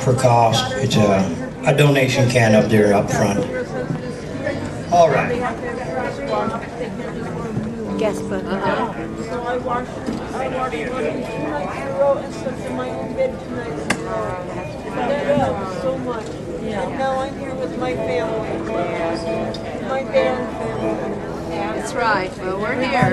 for cost. It's a donation can up there up front. All right. Guess but So I washed tonight in row and slept in my own bed tonight. That helped so much. And now I'm here with my family. My band family. that's right. Well, we're here.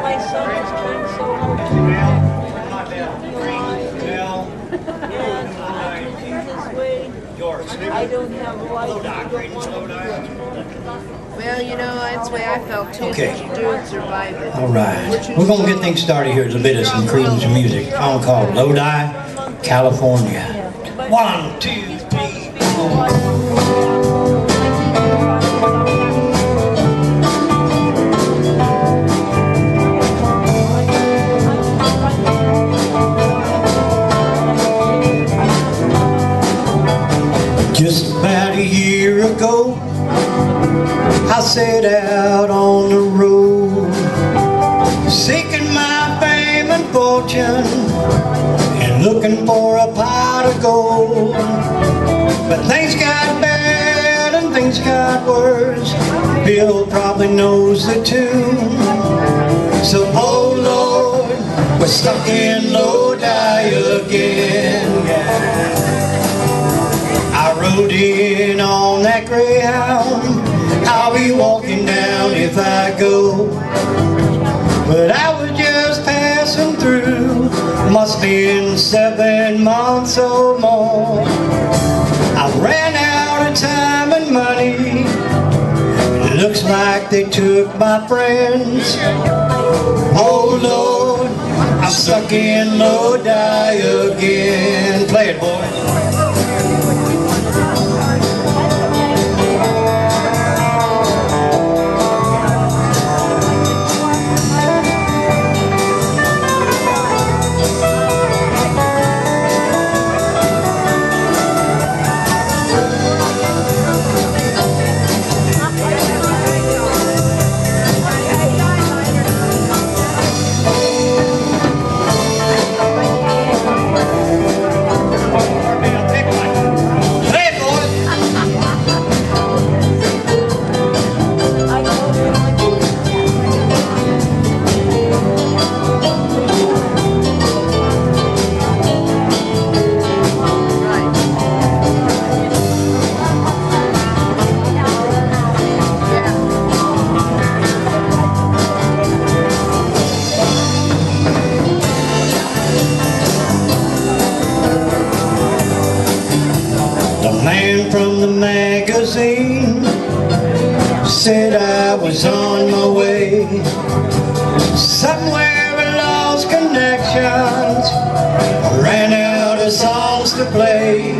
My son is trying so hard to in his way. I don't have a life. I don't want to do it. Well, you know, that's the way I felt too. Okay. That you do and survive it. All right. We're going to get things started here with a bit of some Creedence music. Song called Lodi, California. 1, 2, 3, 4. Just about a year ago, I set out on the road, seeking my fame and fortune, and looking for a pot of gold. But things got bad and things got worse. Bill probably knows the tune. So, oh Lord, we're stuck in Lodi again. I rode in on that Greyhound. I'll be walking down if I go. But I was just passing through. Must been 7 months or more. I ran out of time and money. Looks like they took my friends. Oh Lord, I'm stuck in Lodi again. Play it, boy. From the magazine said I was on my way somewhere. I lost connections, I ran out of songs to play.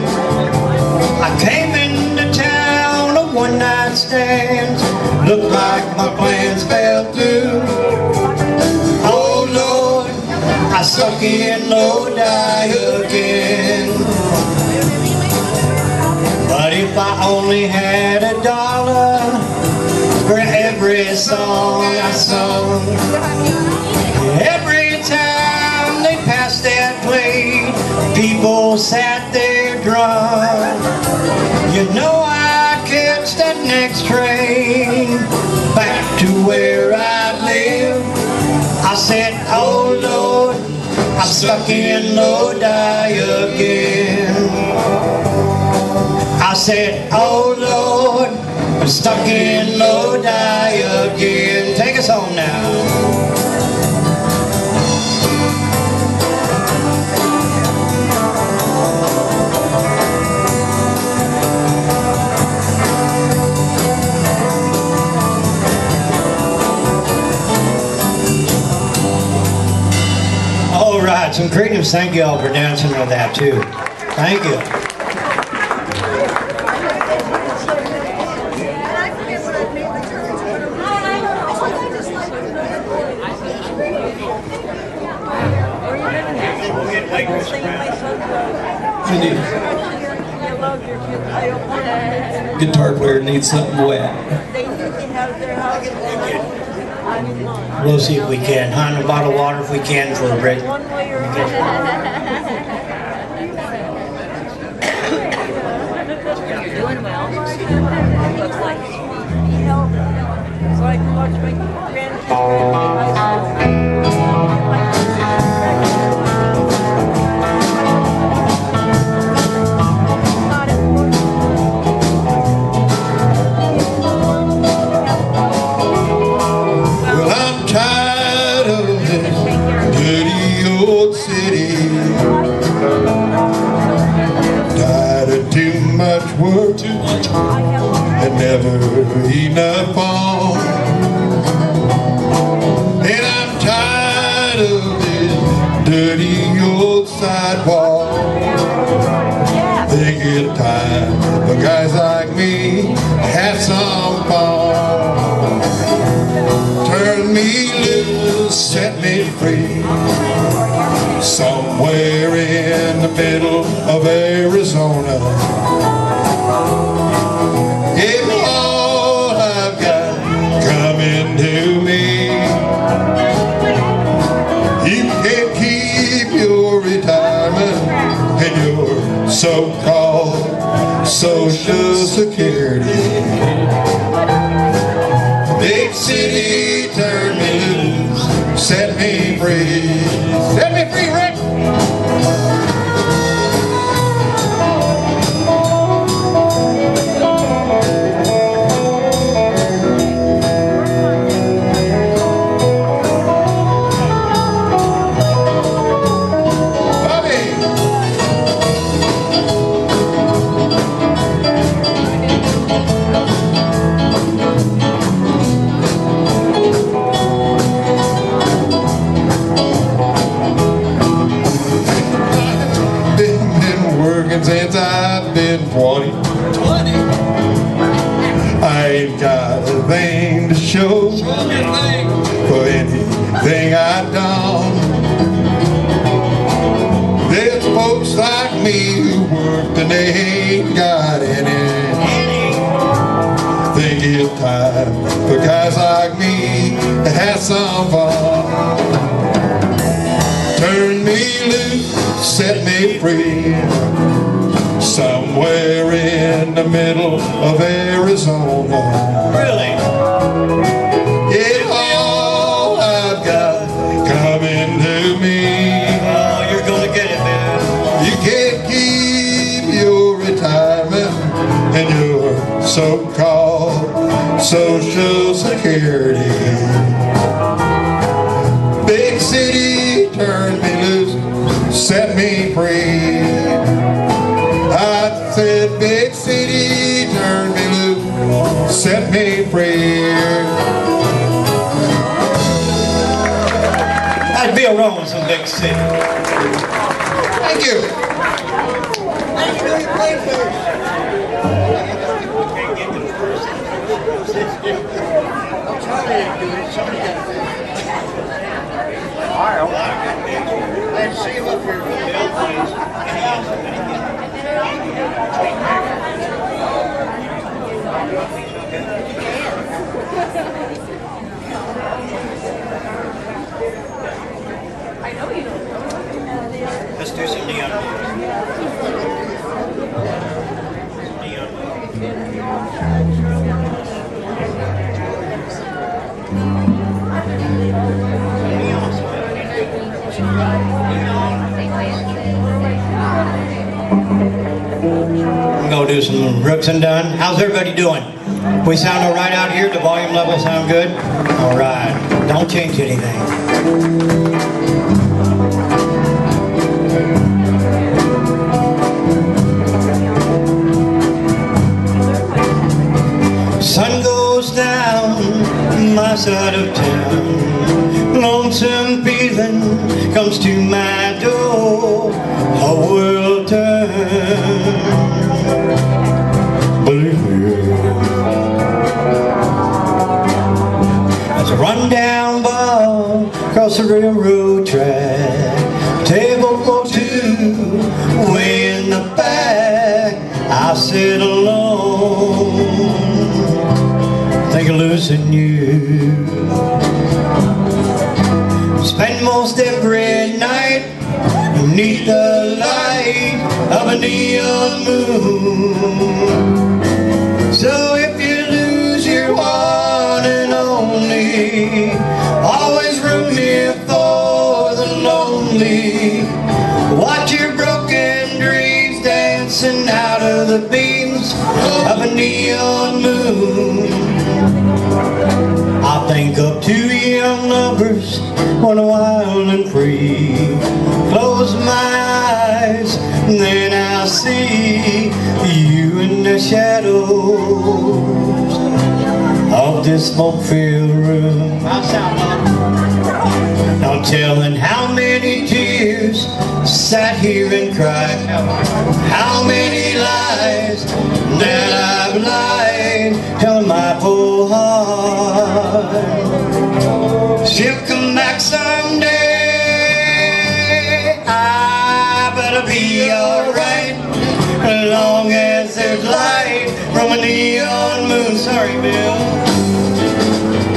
I came into town a one-night stand, looked like my plans fell through. Oh Lord, I stuck in Lodi again. But if I only had $1 for every song I sung, every time they passed that plate, people sat there drunk. You know I'd catch that next train back to where I live. I said, oh Lord, I'm stuck in Lodi again. I said, oh Lord, I'm stuck in Lodi again. Take us home now. All right, some Creedence. Thank you all for dancing with that too. Thank you. Guitar player needs something wet. They need to have their house. I We'll see if we can. Hunt a bottle of water if we can for a break. One way or another. Doing well. Looks like So I can watch my grandchildren in high Well, I'm tired of this dirty old city. Tired of too much work, and never enough on. And I'm tired of this dirty old sidewalk. Think it's time for guys like me to have some fun. Turn me loose, set me free, somewhere in the middle of Arizona. Give me all I've got coming to me. You can't keep your retirement and your so-called Social Security. Big city, turn me loose, set me free. Set me free, Rick! Since I've been 20, I ain't got a thing to show for anything I've done. There's folks like me who work and they ain't got any. Think it's time for guys like me to have some fun. Turn me loose, set me free, somewhere in the middle of Arizona. Really? It's all I've got coming to me. Oh, you're gonna get it, man. You can't keep your retirement and your so-called Social Security. Big city, turn me loose, set me free. I said, big city, turn me loose, set me free. I'd be alone in some big city. Thank you. Thank you for your play first. Charley ain't doing it, somebody got it. Let's see him up here. Let's do some neon. I'm gonna do some Brooks and Dunn. How's everybody doing? We sound all right out here? The volume level sound good? All right. Don't change anything. Sun goes down my side of town. Lonesome feeling comes to my door. A world turns. Believe me. There's a rundown bar across the railroad track. Table for two, way in the back. I sit alone, think of losing you. 'neath the light of a neon moon. So if you lose your one and only, always room here for the lonely. Watch your broken dreams dancing out of the beams of a neon moon. I think of two young lovers, one wild and free. Close my eyes, and then I see you in the shadows of this smoke-filled room. No telling how many tears sat here and cried, how many lies that I've lied to my poor heart. She'll come back someday, I better be alright, as long as there's light from a neon moon. Sorry, Bill.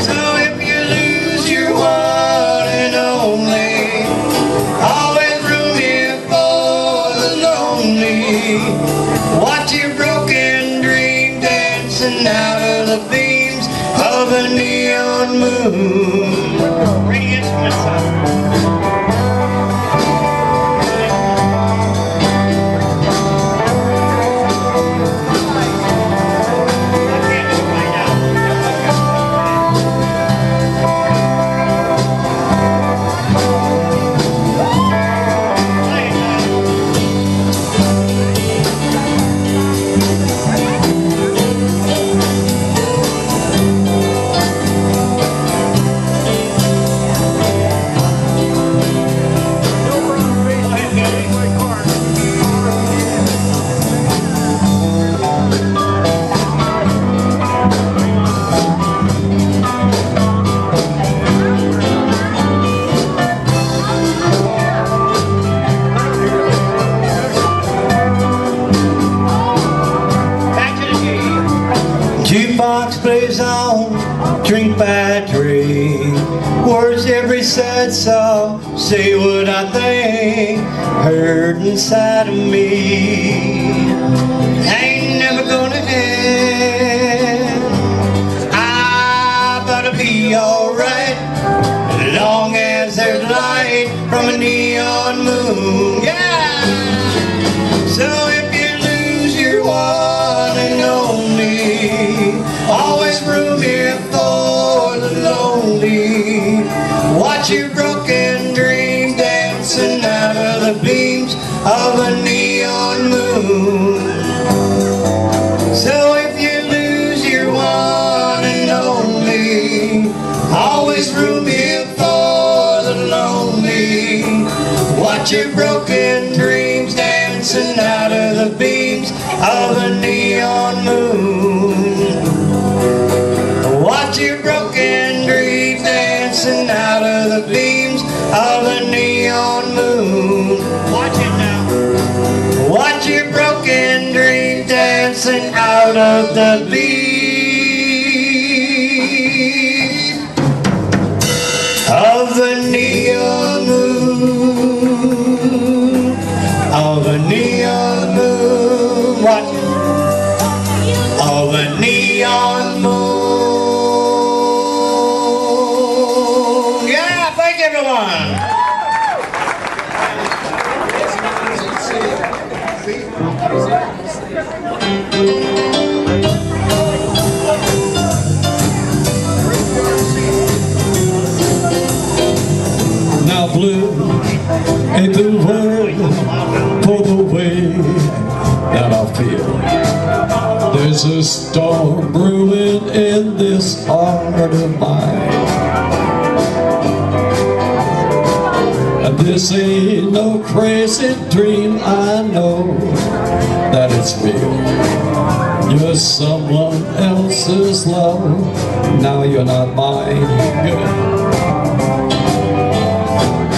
So if you lose your one and only, always room here for the lonely. Watch your broken dream dancing out of the beams of a neon moon. Bring the instruments up. Jukebox plays on, drink by drink. Words every sad song, say what I think, heard inside of me. Ain't never gonna end. I better be alright, as long as there's light from a neon moon. Yeah! So if you lose your one and only, always room here for the lonely. Watch your broken dream dancing out of the beams of a neon moon. So if you lose your one and only, always room here for the lonely. Watch your broken dreams dancing out of the beams of a neon moon. Watch your broken dreams dancing out of the beams of a neon moon. Watch it now. Watch your broken dreams dancing out of the beams of a neon moon. Of a neon moon. Watch it. Of a neon moon. Everyone. Now blue ain't the word for the way that I feel. There's a storm brewing in this heart of mine. This ain't no crazy dream, I know that it's real. You're someone else's love, now you're not mine. Good.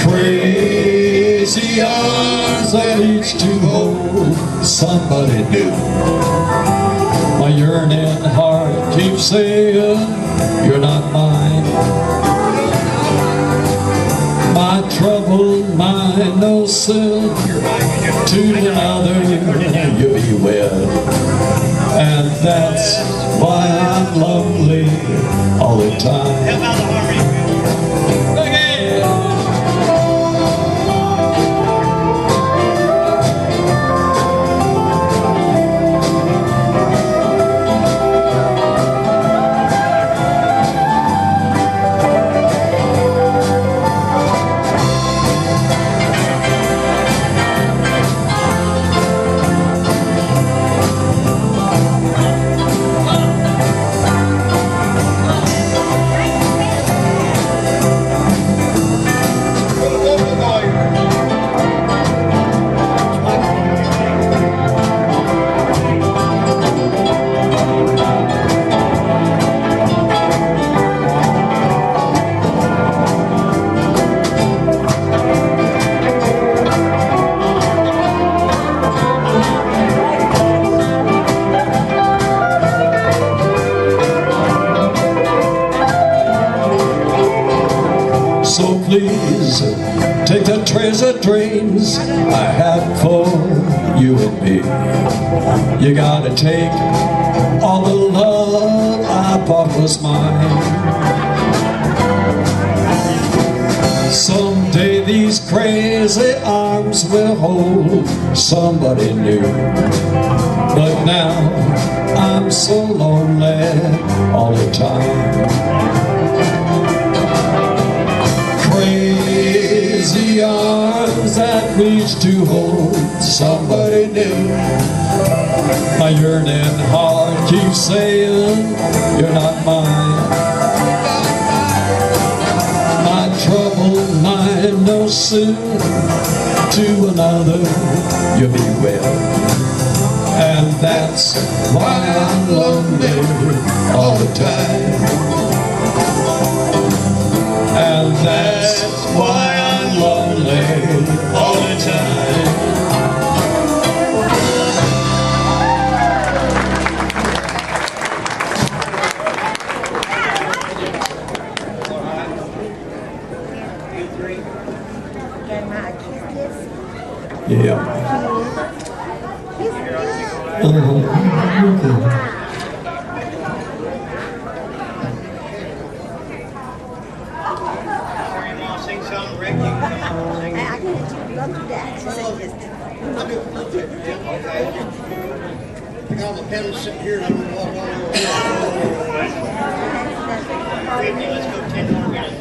Crazy arms that reach to hold somebody new. My yearning heart keeps saying, you're not mine. My troubled mind, no sin to another, you'll be well. And that's why I'm lonely all the time. So please, take the trays of dreams I had for you and me. You gotta take all the love I thought was mine. Someday these crazy arms will hold somebody new. But now I'm so lonely all the time. Crazy arms that reach to hold somebody new. My yearning heart keeps saying you're not mine. My troubled mind knows soon to another you'll be well. And that's why I'm lonely all the time. And that's why I'm lonely all the time. Yeah. I got the pedals sitting here and I'm going to walk all over. Let's go 10 more minutes.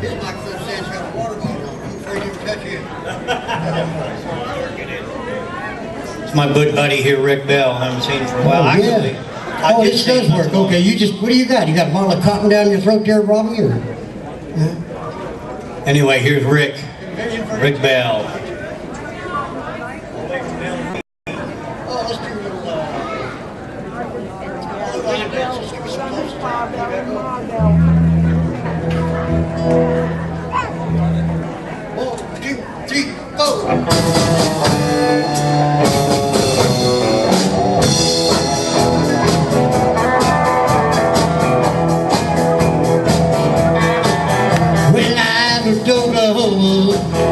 His microphone stand's got a water bottle on. I'm afraid he can touch you. It's my good buddy here, Rick Bell. I haven't seen him for a while. Actually, Oh, this does work. Okay, you just, what do you got? You got a bottle of cotton down your throat there, Robbie? Or? Anyway, here's Rick. Rick Bell.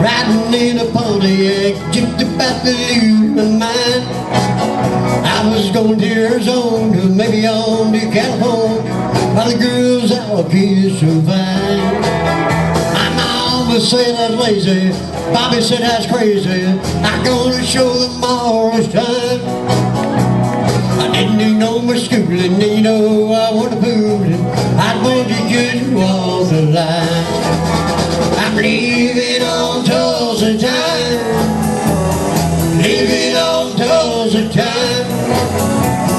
Riding in a Pontiac, just about to lose my mind. I was going to Arizona, maybe on to California, while the girls out here so fine. My mama said I was lazy, Bobby said I was crazy. I'm gonna show them all this time. I didn't do no more schooling, and you know I wanted fooling. I wanted to just walk the line. I'm leaving on Tulsa time, leaving on Tulsa time.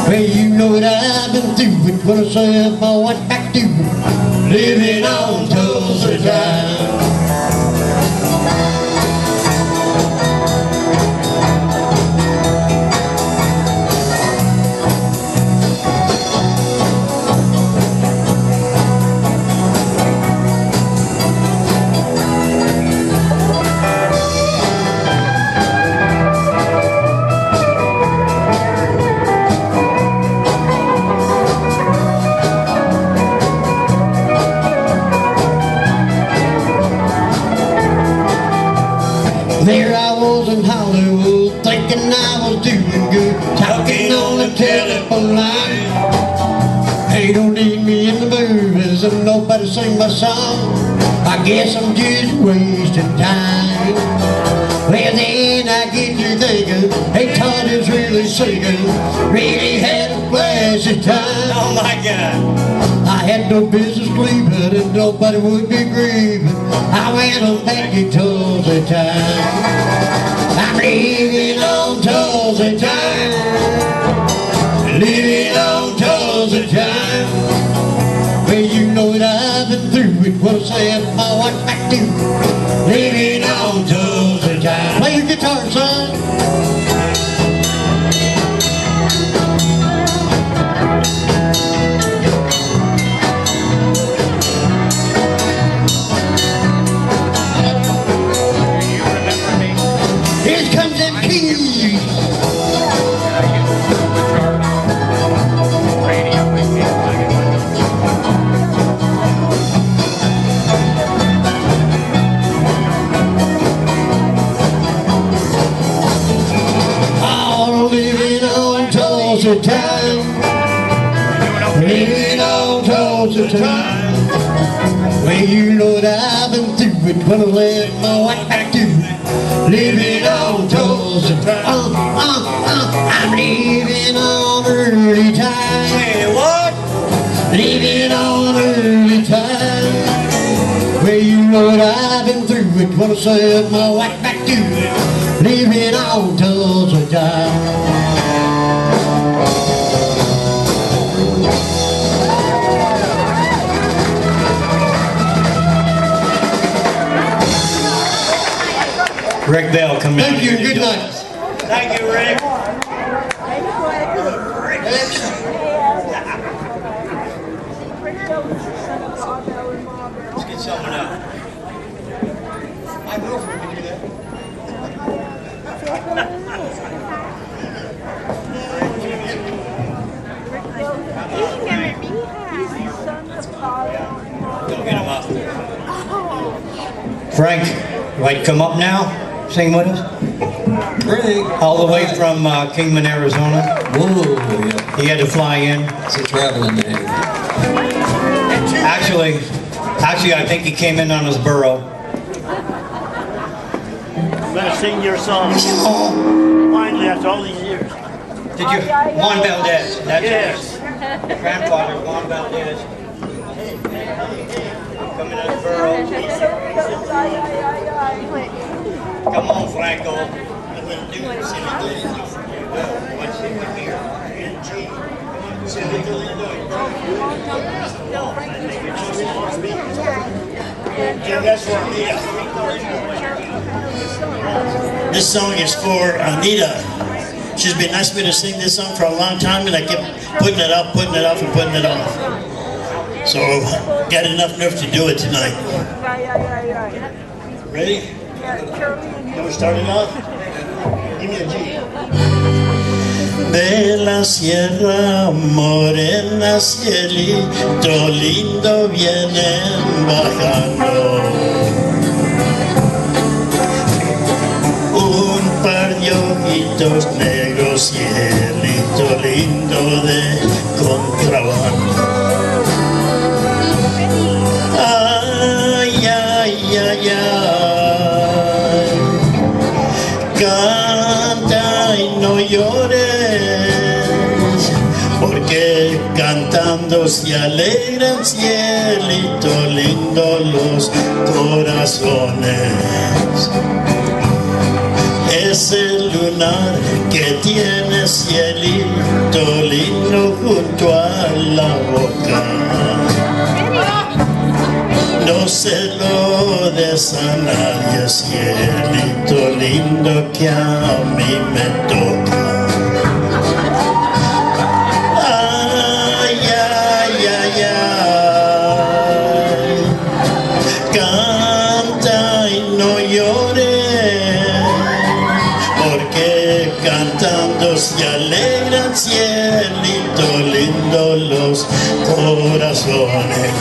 Well, you know what I've been through, but when I say I'm going back to living on Tulsa time. There I was in Hollywood, thinking I was doing good, talking on the telephone line. They don't need me in the movies and nobody sing my song. I guess I'm just wasting time. Well then I get to thinking, hey Todd is really singing, really had a flash of time. Oh my God. I had no business sleeping and nobody would be grieving. I went on baggy Tulsa time. I'm leaving on Tulsa time. Living on Tulsa time. Well, you know that I've been through it. What I said, my wife back to living on Tulsa time. Play your guitar, son. Here comes them keys. Living on Tulsa time. Living on Tulsa time. Well, you know that I've been through it when I let my wife back to it. Living on Tulsa time. I'm living on early time. Say what? Living on early time. Well, you know that I've been through it when I set my wife back to it. Living on Tulsa time. Rick Bell, come down. Thank you, good night. Thank you, Rick. Let's get someone out. My girlfriend can do that. Go get him up. Frank, you like to come up now? Sing with us? Frank. All the way from Kingman, Arizona. Whoa, yeah. He had to fly in. It's a traveling day. Actually, I think he came in on his burro. I'm gonna sing your song. Finally, after all these years. Did you? Juan Valdez. That's Yes. his grandfather, Juan Valdez. Coming in his burro. Come on, Franco. I'm gonna do it. What's it here? This song is for Anita. She's been asking me to sing this song for a long time, and I kept putting it off, and putting it off. So, got enough nerve to do it tonight. Ready? You want to start it off? Give me a G. De la sierra morena, cielito lindo, vienen bajando. Un par de ojitos negros, cielito lindo de contrabando. Ay, ay, ay, ay. Canta y no llores, porque cantando se alegran, cielito lindo, los corazones. Es el lunar que tiene, cielito lindo, junto a la boca. No se lo des a nadie, cielito lindo, que a mí me toca. Ay, ay, ay, ay. Canta y no llores, porque cantando se alegran, cielito lindo, los corazones.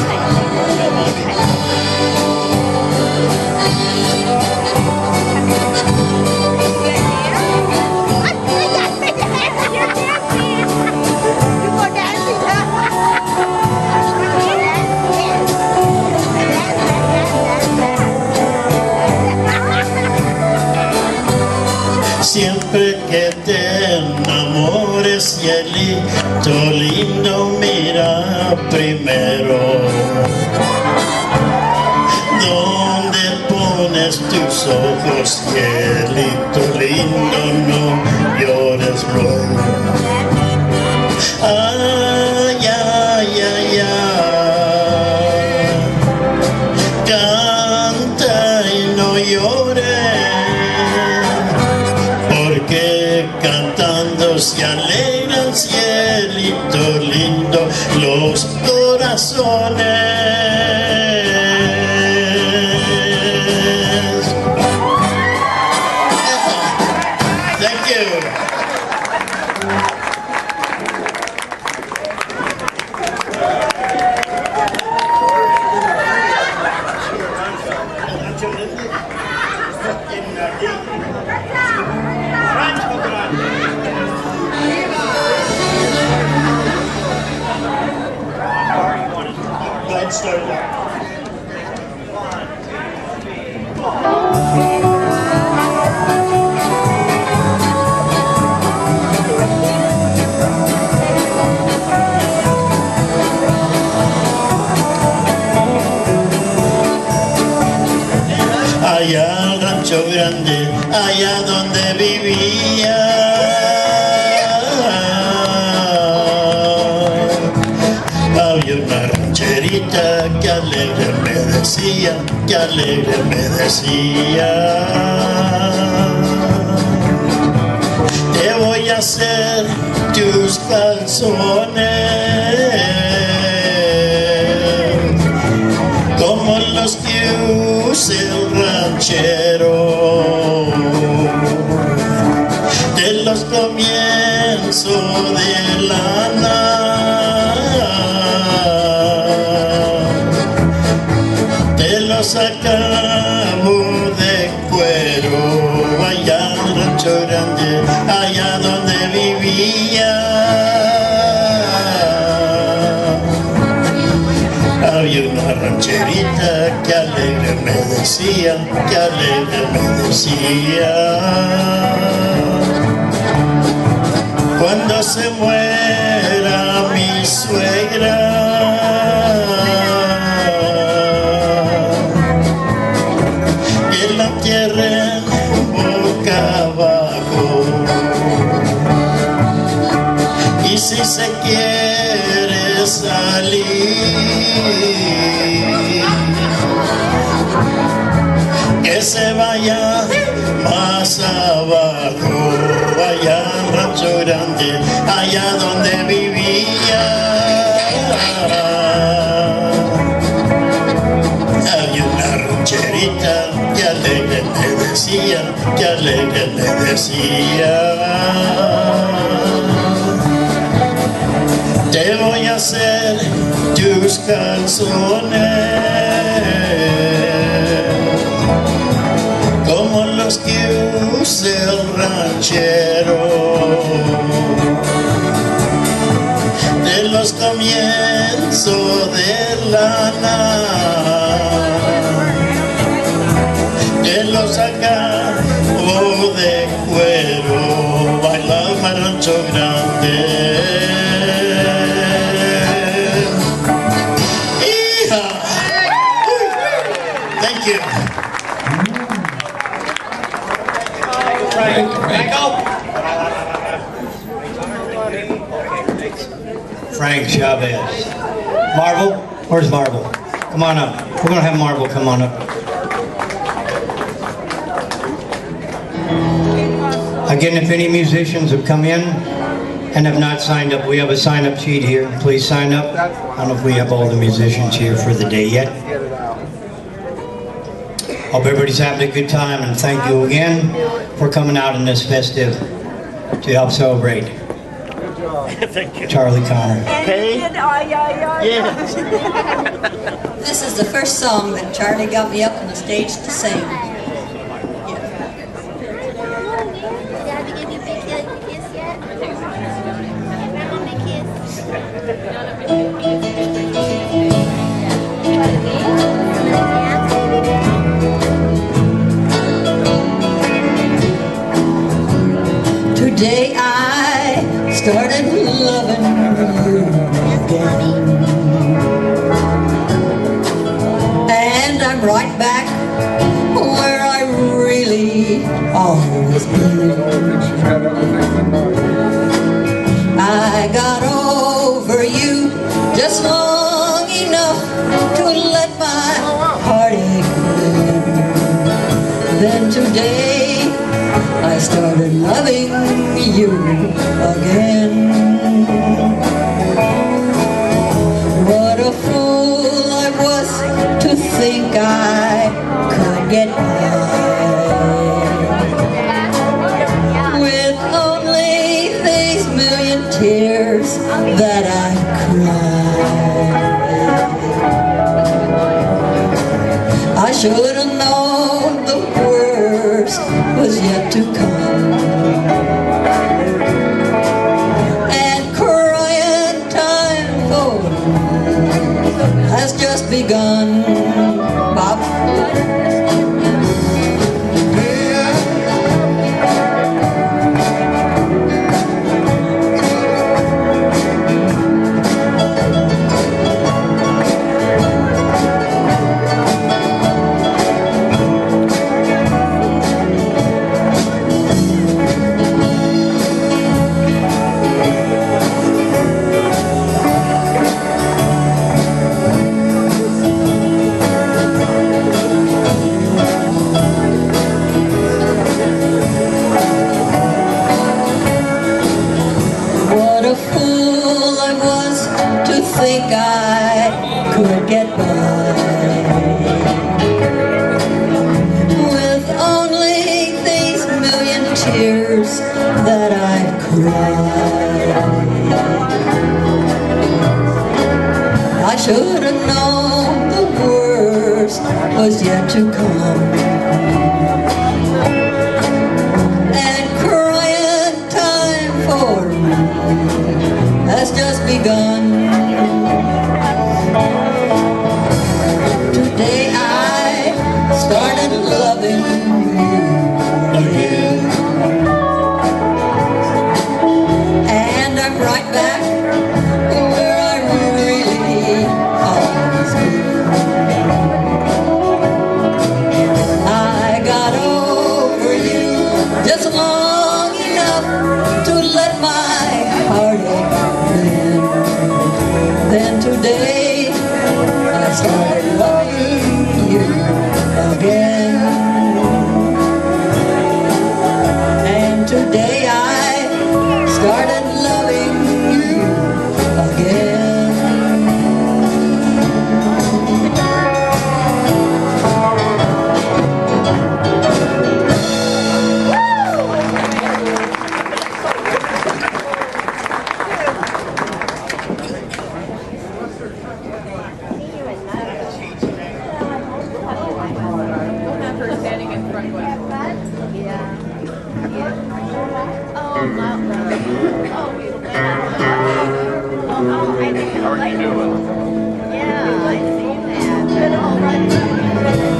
Siempre que te enamores, cielito lindo, mira primero dónde pones tus ojos, cielito lindo, no llores luego. Ay, ay, ay, ay, canta y no llores, porque cantando se alegran, cielito lindo, los corazones. Thank you. Start it out. Allá al rancho grande, allá donde vivía, había una rancherita que alegre me decía, que alegre me decía: te voy a hacer tus calzones como los que usa el ranchero de los comienzos de lana, te los acabo de cuero, allá en el rancho grande, allá donde vivía. Había una rancherita que alegre me decía, que alegre me decía: cuando se muera mi suegra, que la entierren boca abajo, y si se quiere salir, que se vaya más abajo, allá en rancho grande, allá donde vivía. Había una rancherita que alegre me decía, que alegre me decía: te voy a hacer tus calzones como los que usa el ranchero de los comienzos de lana, de los acabo de cuero, bailaba el rancho grande. Thank you. Frank Chavez. Marvel? Where's Marvel? Come on up. We're going to have Marvel come on up. Again, if any musicians have come in and have not signed up, we have a sign-up sheet here. Please sign up. I don't know if we have all the musicians here for the day yet. Hope everybody's having a good time, and thank you again for coming out in this festive to help celebrate Thank you. Charlie Connor. This is the first song that Charlie got me up on the stage to sing. Dad, give you a big kiss yet? Grandma, big kiss. I'm right back where I really always been. I got over you just long enough to let my heartache win. Then today I started loving you again. What a fool I was to think I could get by with only these million tears that I cried. I should have known the worst was yet to come, and crying time for has just begun. Bob. What a fool I was to think I could get by with only these million tears that I cried. I should have known the worst was yet to come, and crying time for me has just begun. Today I started loving you again, and I'm right back where I really always been. I got over you just long enough to let my heartache win. Then today I started loving you again, and today I started loving you again.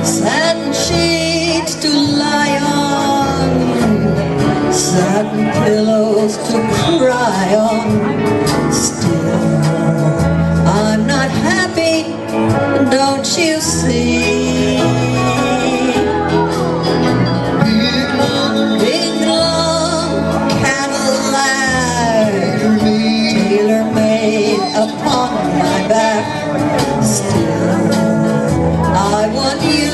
Satin sheets to lie on, satin pillows to cry on. Still, I'm not happy, don't you see? Big long Cadillac, tailor-made upon my back. Still, I want you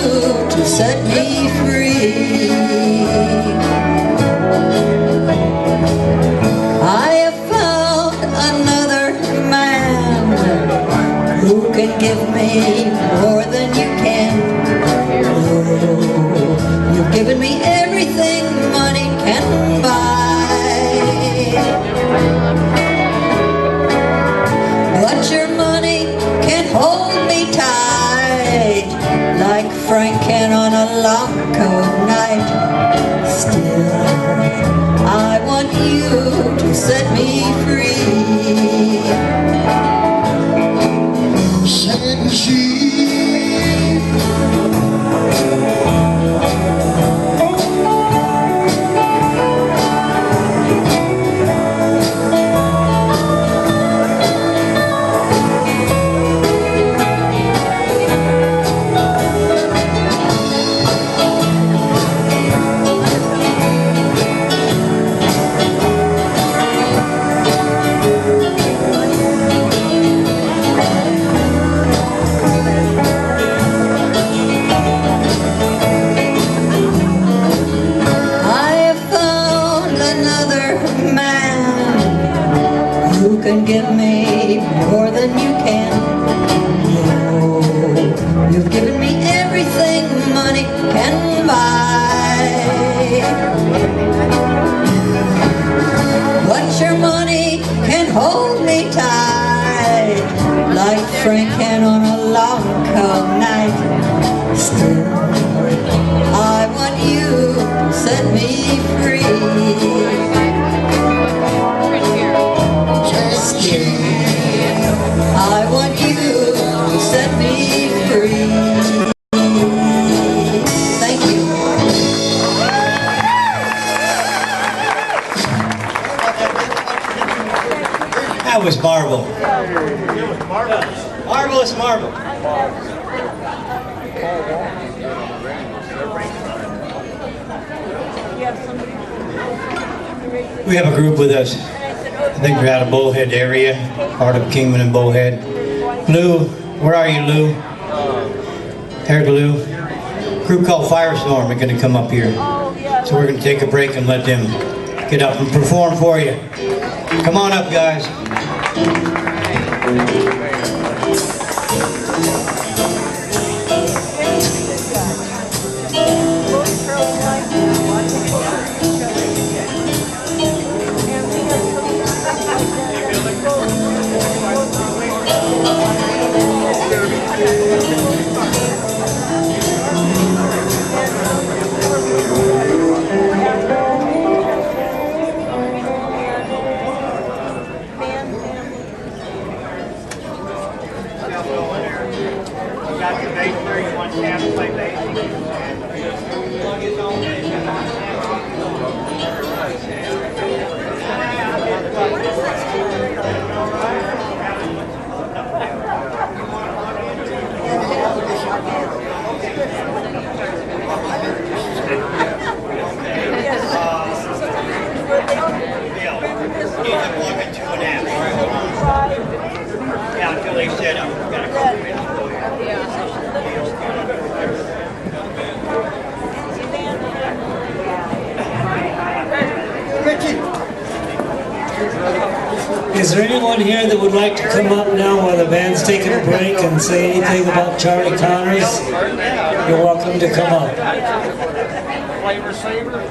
to set me free. I have found another man who can give me more than you can. Oh, you've given me everything money can buy, but your money can't hold me tight like Frank can on a long cold night. Still, I want you to set me free. Satin sheet, Thank you. That was marble. Marvelous marble. We have a group with us. I think they're out of Bullhead area, part of Kingman and Bullhead. Lou, where are you, Lou? There's Lou. A group called Firestorm are going to come up here. So we're going to take a break and let them get up and perform for you. Come on up, guys. Is there anyone here that would like to come up now while the band's taking a break and say anything about Charlie Connors? You're welcome to come up. Flavor saver.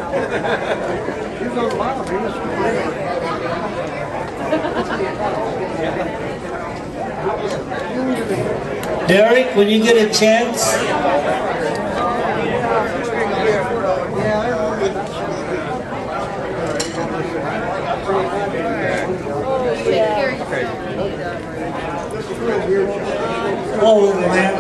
Derek, when you get a chance. Oh, man.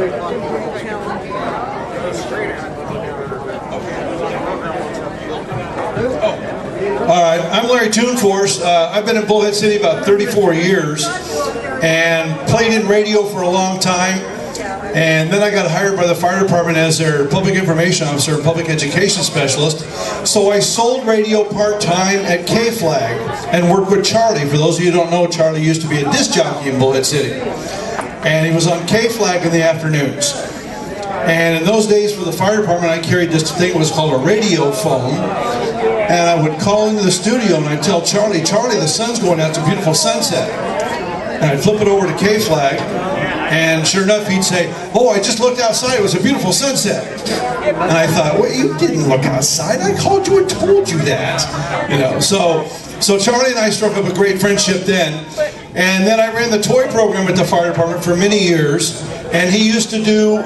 All right, I'm Larry Toonforce. I've been in Bullhead City about 34 years and played in radio for a long time. And then I got hired by the fire department as their public information officer and public education specialist. So I sold radio part-time at K-Flag and worked with Charlie. For those of you who don't know, Charlie used to be a disc jockey in Bullhead City. And he was on K-Flag in the afternoons. And in those days for the fire department, I carried this thing that was called a radio phone. And I would call into the studio and I'd tell Charlie, Charlie, the sun's going out, it's a beautiful sunset. And I'd flip it over to K-Flag, and sure enough, he'd say, oh, I just looked outside, it was a beautiful sunset. And I thought, well, you didn't look outside, I called you and told you that. You know, so Charlie and I struck up a great friendship then. And then I ran the toy program at the fire department for many years. And he used to do,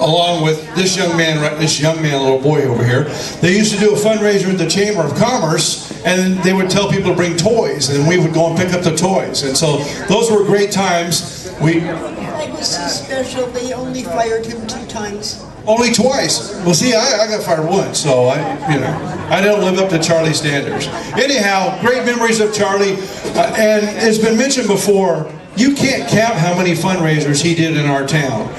along with this young man, little boy over here, they used to do a fundraiser at the Chamber of Commerce, and they would tell people to bring toys, and we would go and pick up the toys. And so those were great times. That was so special, they only fired him 2 times. Only twice. Well, see, I got fired once, so I don't live up to Charlie's standards. Anyhow, great memories of Charlie, and it's been mentioned before, you can't count how many fundraisers he did in our town.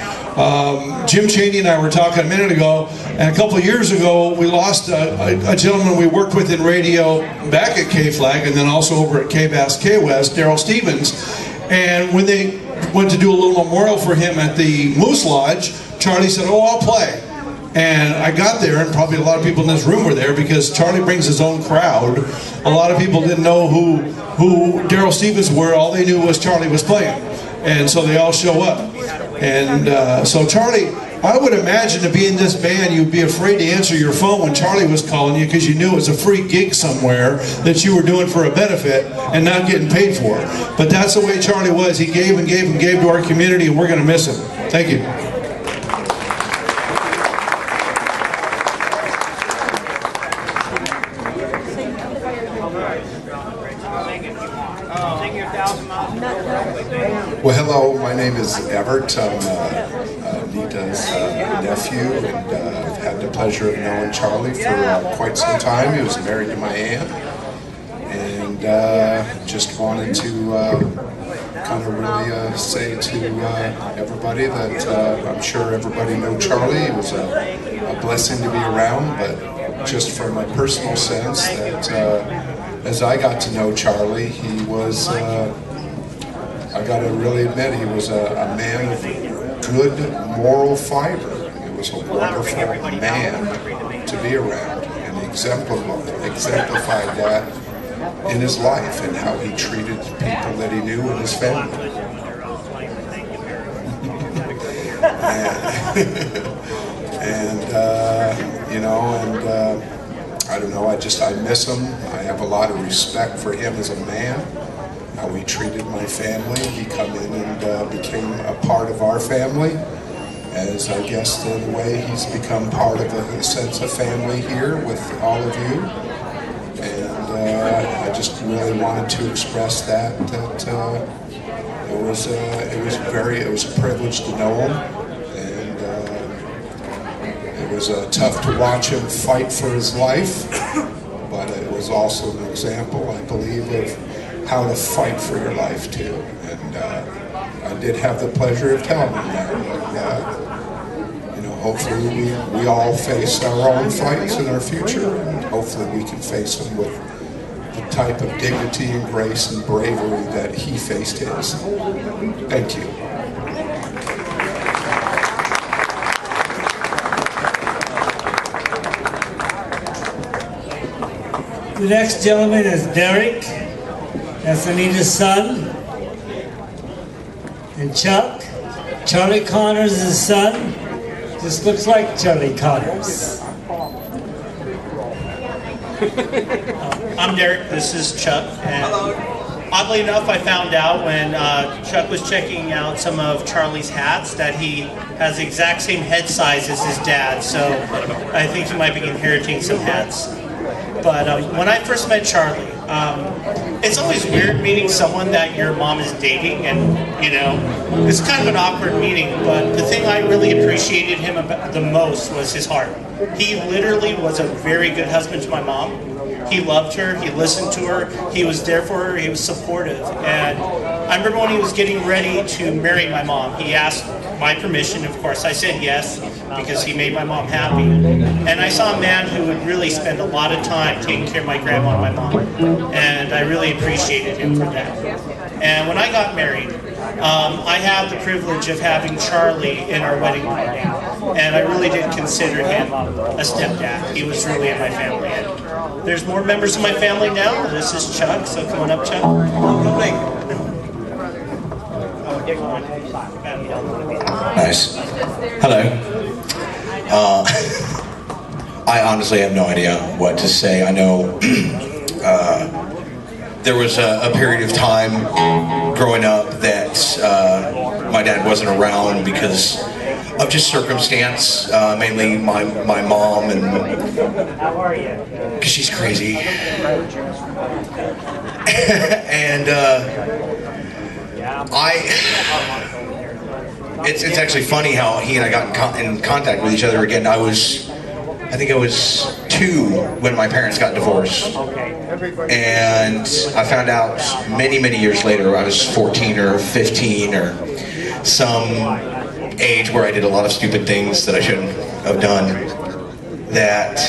Jim Chaney and I were talking a minute ago, and a couple of years ago we lost a gentleman we worked with in radio back at K-Flag and then also over at K-Bass K-West, Darrell Stevens. And when they went to do a little memorial for him at the Moose Lodge, Charlie said, oh, I'll play. And I got there, and probably a lot of people in this room were there because Charlie brings his own crowd. A lot of people didn't know who Darrell Stevens were. All they knew was Charlie was playing. And so they all show up. And so Charlie, I would imagine to be in this band, you'd be afraid to answer your phone when Charlie was calling you because you knew it was a free gig somewhere that you were doing for a benefit and not getting paid for. But that's the way Charlie was. He gave and gave and gave to our community, and we're going to miss him. Thank you. Well, hello, my name is Everett. I'm nephew, and I've had the pleasure of knowing Charlie for quite some time. He was married to my aunt, and just wanted to kind of really say to everybody that I'm sure everybody know Charlie. He was a blessing to be around, but just from my personal sense that as I got to know Charlie, he was, I got to really admit, he was a man of good moral fiber. He was a wonderful man to be around, and he exemplified that in his life and how he treated the people that he knew in his family. and you know, and I don't know, I miss him. I have a lot of respect for him as a man, how he treated my family. He come in and became a part of our family, as I guess in a way he's become part of a sense of family here with all of you. And I just really wanted to express that it was a privilege to know him, and it was tough to watch him fight for his life, but it was also an example, I believe, of how to fight for your life too. And I did have the pleasure of telling him that. And, you know, hopefully we all face our own fights in our future, and hopefully we can face them with the type of dignity and grace and bravery that he faced his. Thank you. The next gentleman is Derek. That's Anita's son. And Chuck. Charlie Connors is his son. Just looks like Charlie Connors. I'm Derek, this is Chuck, and oddly enough I found out when Chuck was checking out some of Charlie's hats that he has the exact same head size as his dad, so I think he might be inheriting some hats. But when I first met Charlie, it's always weird meeting someone that your mom is dating, and you know, it's kind of an awkward meeting, but the thing I really appreciated him about the most was his heart. He literally was a very good husband to my mom. He loved her, he listened to her, he was there for her, he was supportive. And I remember when he was getting ready to marry my mom, he asked my permission. Of course I said yes, because he made my mom happy. And I saw a man who would really spend a lot of time taking care of my grandma and my mom. And I really appreciated him for that. And when I got married, I have the privilege of having Charlie in our wedding party. And I really did consider him a stepdad. He was really in my family. And there's more members of my family now. This is Chuck, so come on up, Chuck. Nice. Hello. I honestly have no idea what to say. I know there was a period of time growing up that my dad wasn't around because of just circumstance, mainly my mom, and because she's crazy. And it's actually funny how he and I got in contact with each other again. I think I was 2 when my parents got divorced. And I found out many years later, I was 14 or 15 or some age where I did a lot of stupid things that I shouldn't have done, that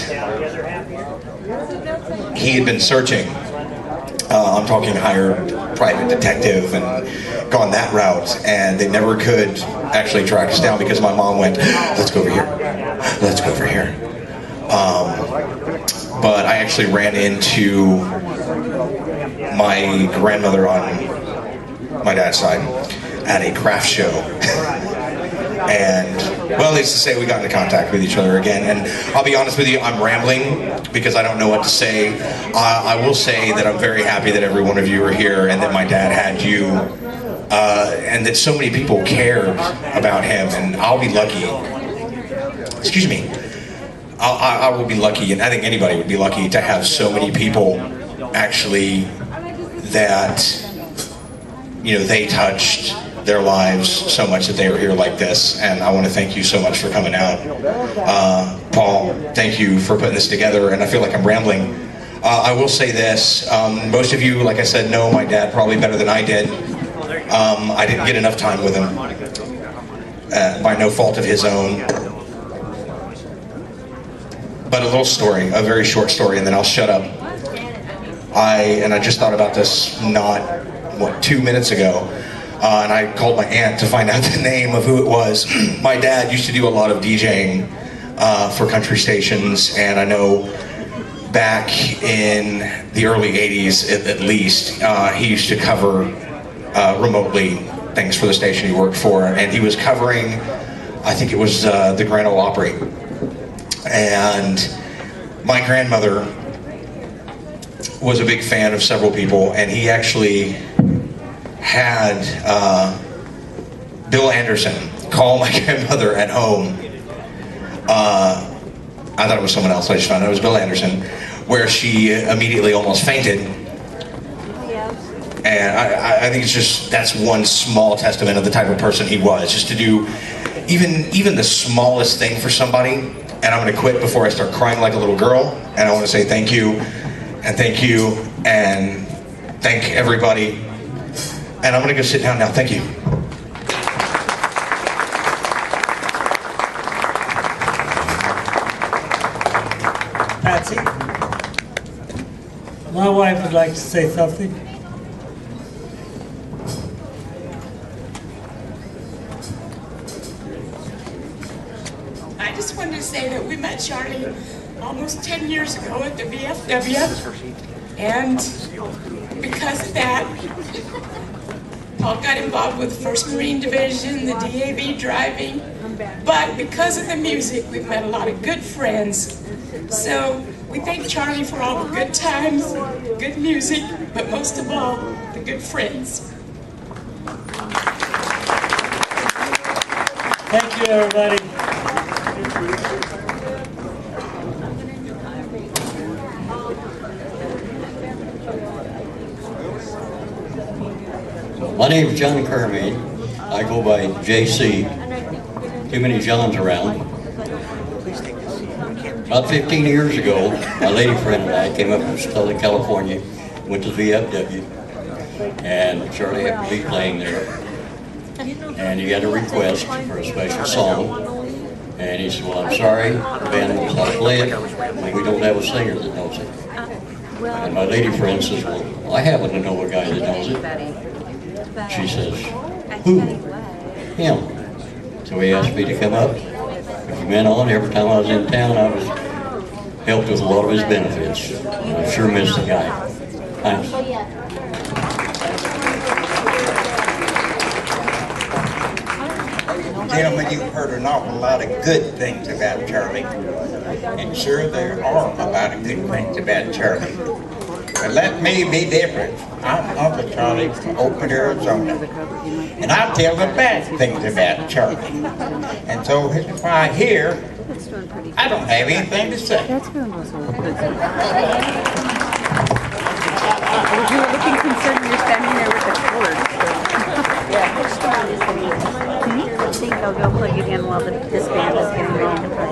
he had been searching. I'm talking hired private detective and gone that route, and they never could actually track us down because my mom went, let's go over here, let's go over here. But I actually ran into my grandmother on my dad's side at a craft show. And, well, needless to say, we got into contact with each other again. And I'll be honest with you, I'm rambling because I don't know what to say. I will say that I'm very happy that every one of you are here and that my dad had you, and that so many people cared about him. And I'll be lucky. Excuse me. I will be lucky, and I think anybody would be lucky to have so many people actually that, you know, they touched, their lives so much that they were here like this, and I want to thank you so much for coming out. Paul, thank you for putting this together, and I feel like I'm rambling. I will say this, most of you, like I said, know my dad probably better than I did. I didn't get enough time with him, by no fault of his own. But a little story, a very short story, and then I'll shut up. I just thought about this not, 2 minutes ago, and I called my aunt to find out the name of who it was. My dad used to do a lot of DJing for country stations, and I know back in the early 80s at least, he used to cover remotely things for the station he worked for, and he was covering, I think it was the Grand Ole Opry. And my grandmother was a big fan of several people, and he actually had Bill Anderson call my grandmother at home. I thought it was someone else, I just found out it was Bill Anderson, where she immediately almost fainted. And I think it's just, that's one small testament of the type of person he was, just to do even the smallest thing for somebody. And I'm going to quit before I start crying like a little girl. And I want to say thank you, and thank you, and thank everybody. And I'm going to go sit down now. Thank you. Patsy, my wife would like to say something. I just wanted to say that we met Charley almost 10 years ago at the VFW, and because of that, Paul got involved with the 1st Marine Division, the DAV driving, but because of the music, we've met a lot of good friends. So we thank Charley for all the good times, good music, but most of all, the good friends. Thank you, everybody. My name is John Kermade. I go by JC. Too many Johns around. About 15 years ago, my lady friend and I came up from Southern California, went to VFW, and Charley happened to be playing there. And he had a request for a special song. And he said, well, I'm sorry, the band knows how to play it, and we don't have a singer that knows it. And my lady friend says, well, I happen to know a guy that knows it. She says, who? Him. So he asked me to come up. From then on, every time I was in town, I was helped with a lot of his benefits. And I sure miss the guy. Thanks. Gentlemen, you've heard an awful lot of good things about Charley. And sure, there are a lot of good things about Charley. But let me be different. I'm Uncle Charley from Oakland, Arizona. And I tell the bad things about Charley. And so if I hear, I don't have anything to say. You were looking concerned you're standing there with the cord. I think I'll go plug it in while this band is getting ready to play.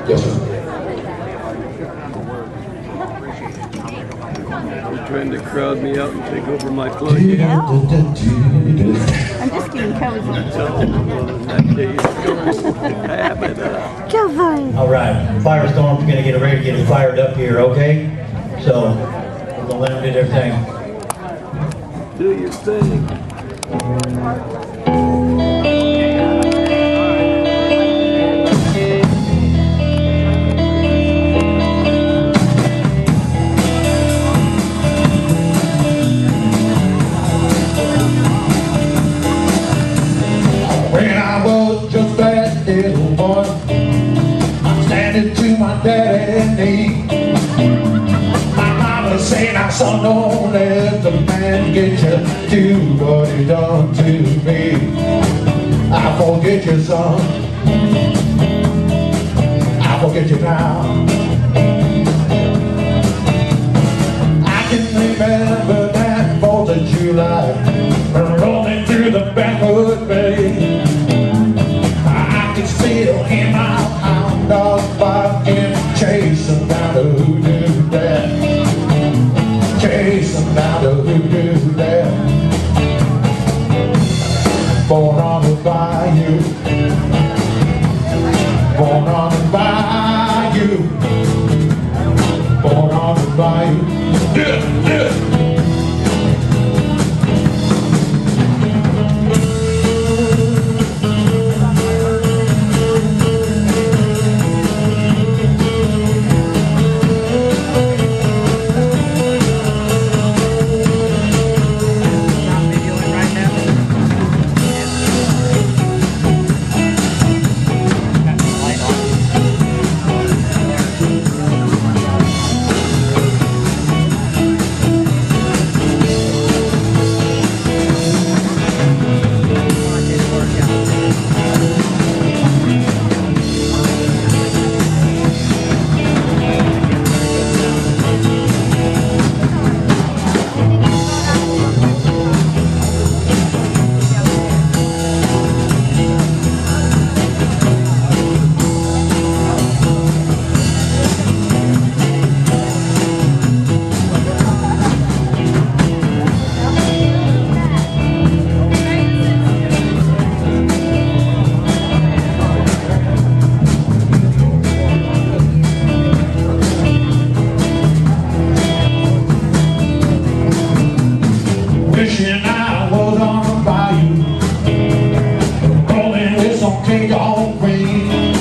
Yes, sir. You're trying to crowd me out and take over my plug-in. I'm just getting cozy. All right, Firestorm's gonna get ready to get it fired up here, okay? So, we're gonna let them do their thing. Do your thing. When I was just that little boy, I'm standing to my daddy's knee. My mama saying, "Now son, don't let the man get you. Do what he done to me." forget you, son. I forget you now. I can remember that 4th of July, rolling through the Backwood Bay. I can still hear my hound dog barking, chasing down the hoodoo there, chasing down the hoodoo there. Born on the bayou, born on the bayou, born on the bayou. Wishing I was on the bayou, rolling with some cake on green.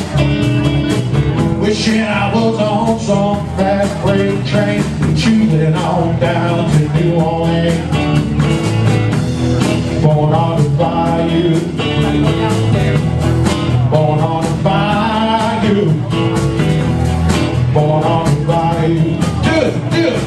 Wishing I was on some fast freight train, chewing on down to New Orleans. Born on the bayou, born on the bayou, born on the bayou. Do it, do it.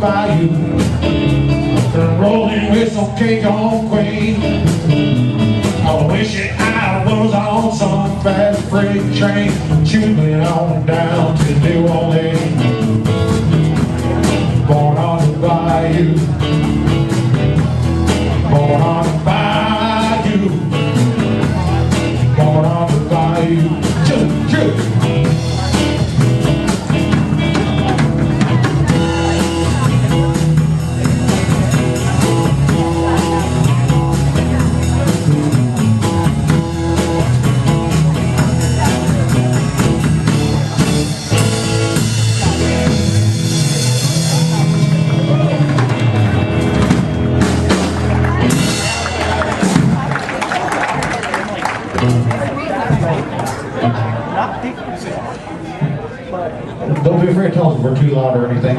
Bayou, rolling with some cake on Queen. I wish I was on some fast freight train, chewing on down to New Orleans. Born on the bayou, born on the bayou, born on the bayou. Choo, choo. Don't be afraid to tell us if we're too loud or anything.